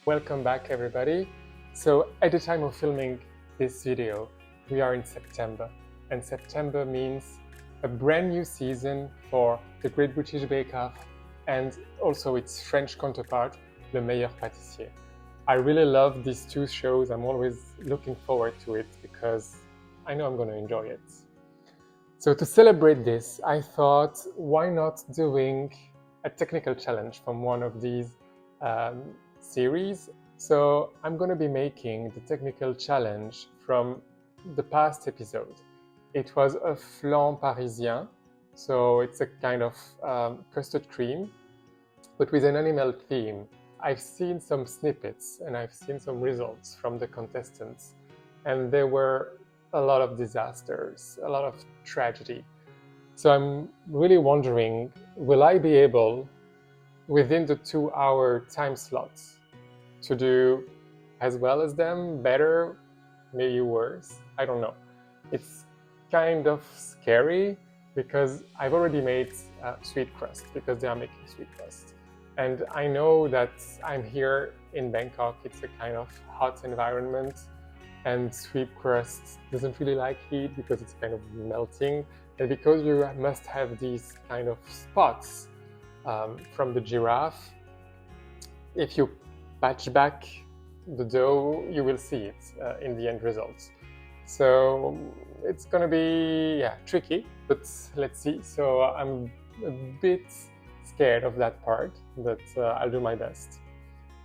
Welcome back everybody. So at the time of filming this video, we are in September, and September means a brand new season for the Great British Bake Off and also its French counterpart, Le Meilleur Pâtissier. I really love these two shows. I'm always looking forward to it because I know I'm going to enjoy it. So to celebrate this, I thought, why not doing a technical challenge from one of these series? So I'm going to be making the technical challenge from the past episode. It was a flan parisien, so it's a kind of custard cream, but with an animal theme. I've seen some snippets and I've seen some results from the contestants, and there were a lot of disasters, a lot of tragedy. So I'm really wondering, will I be able, within the 2-hour time slots, to do as well as them, better, maybe worse? I don't know. It's kind of scary because I've already made sweet crust because they are making sweet crust. And I know that I'm here in Bangkok, it's a kind of hot environment, and sweet crust doesn't really like heat because it's kind of melting, and because you must have these kind of spots from the giraffe, if you patch back the dough, you will see it in the end results. So it's gonna be tricky, but let's see. So I'm a bit scared of that part, but I'll do my best.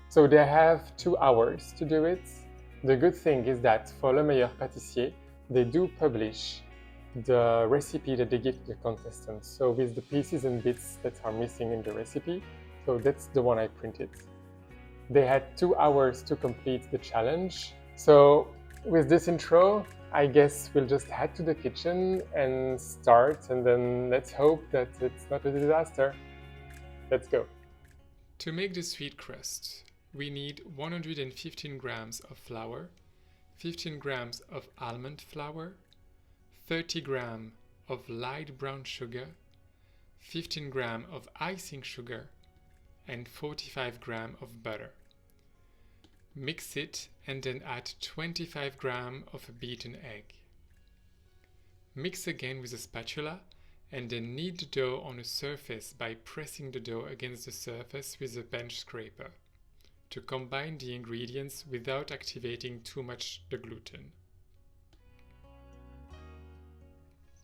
So they have 2 hours to do it. The good thing is that for Le Meilleur Pâtissier, they do publish the recipe that they give to the contestants. So with the pieces and bits that are missing in the recipe, so that's the one I printed. They had 2 hours to complete the challenge. So with this intro, I guess we'll just head to the kitchen and start, and then let's hope that it's not a disaster. Let's go. To make the sweet crust, we need 115 grams of flour, 15 grams of almond flour, 30 grams of light brown sugar, 15 grams of icing sugar, and 45 grams of butter. Mix it and then add 25 grams of beaten egg. Mix again with a spatula and then knead the dough on a surface by pressing the dough against the surface with a bench scraper to combine the ingredients without activating too much the gluten.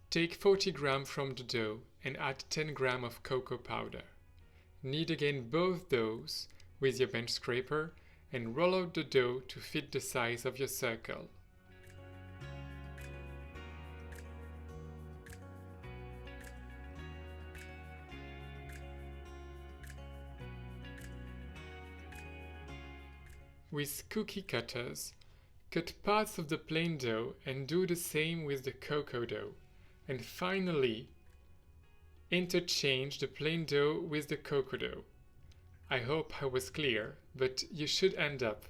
Take 40 grams from the dough and add 10 grams of cocoa powder. Knead again both doughs with your bench scraper and roll out the dough to fit the size of your circle. With cookie cutters, cut parts of the plain dough and do the same with the cocoa dough. And finally, interchange the plain dough with the cocoa dough. I hope I was clear, but you should end up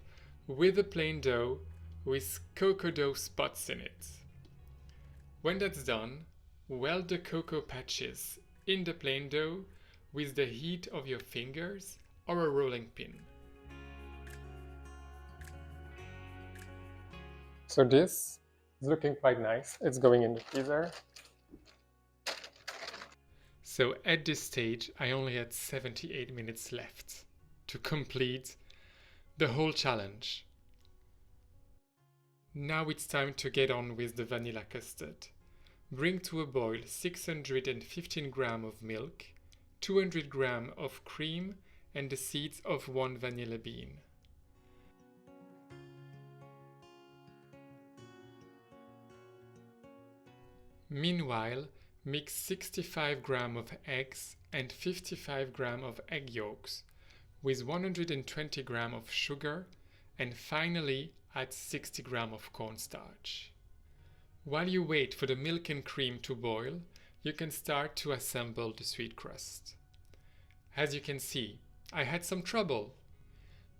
with the plain dough with cocoa dough spots in it. When that's done, weld the cocoa patches in the plain dough with the heat of your fingers or a rolling pin. So this is looking quite nice. It's going in the freezer. So at this stage, I only had 78 minutes left to complete the whole challenge. Now it's time to get on with the vanilla custard. Bring to a boil 615 grams of milk, 200 grams of cream, and the seeds of 1 vanilla bean. Meanwhile, mix 65 grams of eggs and 55 grams of egg yolks with 120 grams of sugar, and finally add 60 grams of cornstarch. While you wait for the milk and cream to boil, you can start to assemble the sweet crust. As you can see, I had some trouble.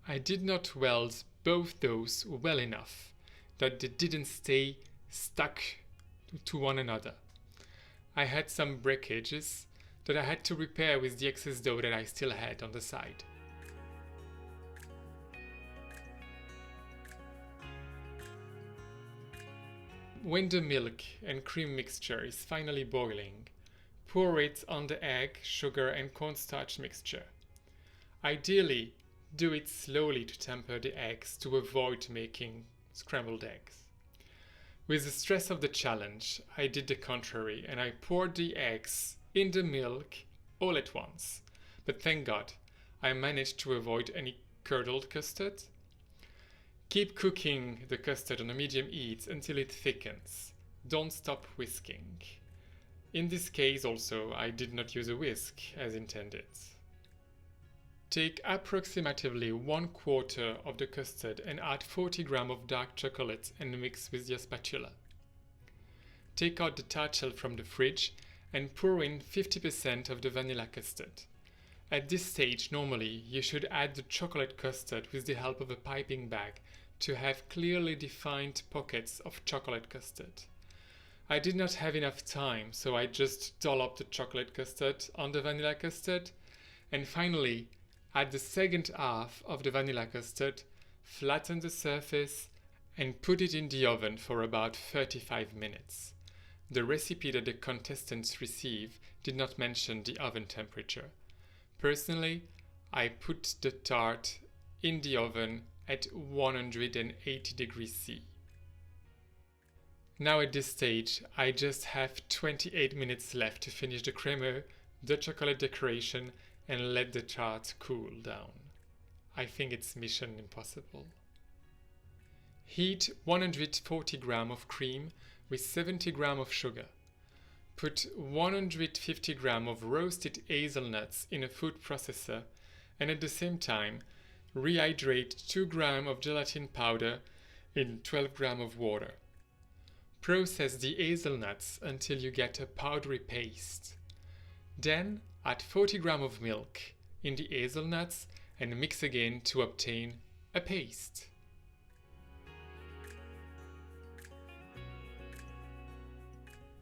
I did not weld both doughs well enough that they didn't stay stuck to one another. I had some breakages that I had to repair with the excess dough that I still had on the side. when the milk and cream mixture is finally boiling, pour it on the egg, sugar and cornstarch mixture. Ideally, do it slowly to temper the eggs to avoid making scrambled eggs. With the stress of the challenge, I did the contrary and I poured the eggs in the milk all at once. But thank God, I managed to avoid any curdled custard. Keep cooking the custard on a medium heat until it thickens. Don't stop whisking. In this case also, I did not use a whisk as intended. Take approximately 1/4 of the custard and add 40 grams of dark chocolate and mix with your spatula. Take out the tart shell from the fridge and pour in 50% of the vanilla custard. At this stage, normally, you should add the chocolate custard with the help of a piping bag to have clearly defined pockets of chocolate custard. I did not have enough time, so I just dolloped the chocolate custard on the vanilla custard, and finally, add the second half of the vanilla custard, flatten the surface, and put it in the oven for about 35 minutes. The recipe that the contestants receive did not mention the oven temperature. Personally, I put the tart in the oven at 180 degrees C. Now at this stage, I just have 28 minutes left to finish the crémeux, the chocolate decoration, and let the tart cool down. I think it's mission impossible. Heat 140 grams of cream with 70 grams of sugar. Put 150 grams of roasted hazelnuts in a food processor and at the same time rehydrate 2 grams of gelatin powder in 12 grams of water. Process the hazelnuts until you get a powdery paste. Then add 40 grams of milk in the hazelnuts and mix again to obtain a paste.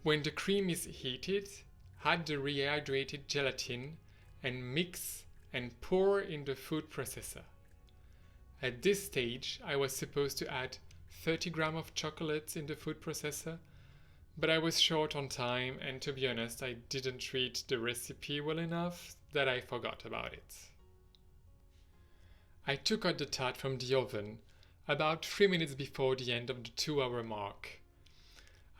When the cream is heated, add the rehydrated gelatin and mix and pour in the food processor. At this stage, I was supposed to add 30 grams of chocolate in the food processor, but I was short on time and to be honest, I didn't read the recipe well enough that I forgot about it. I took out the tart from the oven about 3 minutes before the end of the 2-hour mark.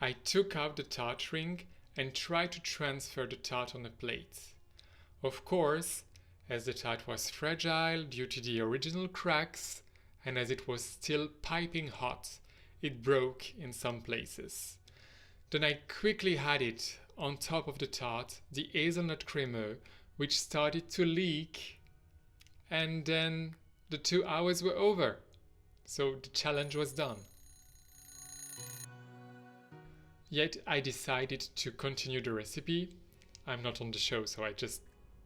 I took out the tart ring and tried to transfer the tart on a plate. Of course, as the tart was fragile due to the original cracks and as it was still piping hot, it broke in some places. Then I quickly added on top of the tart the hazelnut crémeux, which started to leak, and then the 2 hours were over. So the challenge was done. Yet I decided to continue the recipe. I'm not on the show, so I just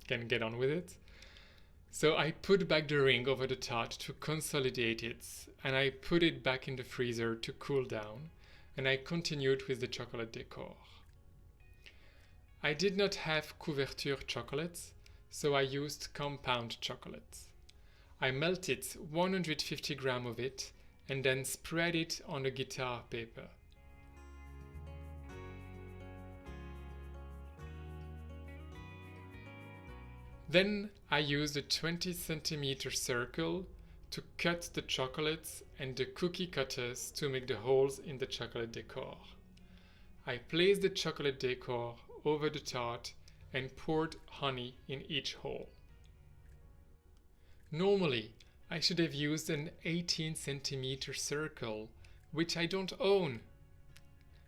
can get on with it. So I put back the ring over the tart to consolidate it, and I put it back in the freezer to cool down, and I continued with the chocolate decor. I did not have couverture chocolate, so I used compound chocolate. I melted 150 grams of it and then spread it on a guitar paper. Then I used a 20 centimeter circle to cut the chocolates and the cookie cutters to make the holes in the chocolate decor. I placed the chocolate decor over the tart and poured honey in each hole. Normally, I should have used an 18 centimeter circle, which I don't own,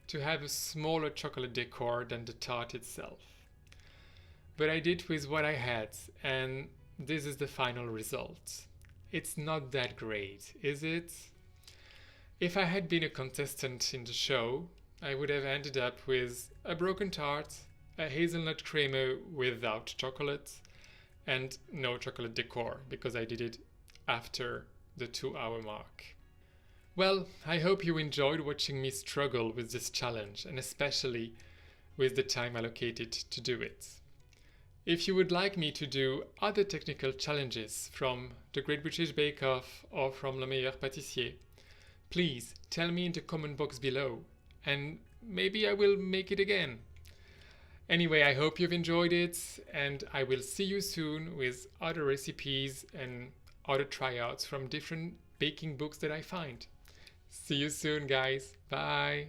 to have a smaller chocolate decor than the tart itself. But I did with what I had, and this is the final result. It's not that great, is it? If I had been a contestant in the show, I would have ended up with a broken tart, a hazelnut crémeux without chocolate, and no chocolate decor, because I did it after the 2-hour mark. Well, I hope you enjoyed watching me struggle with this challenge, and especially with the time allocated to do it. If you would like me to do other technical challenges from the Great British Bake Off or from Le Meilleur Pâtissier, please tell me in the comment box below, and maybe I will make it again. Anyway, I hope you've enjoyed it, and I will see you soon with other recipes and other tryouts from different baking books that I find. See you soon, guys. Bye.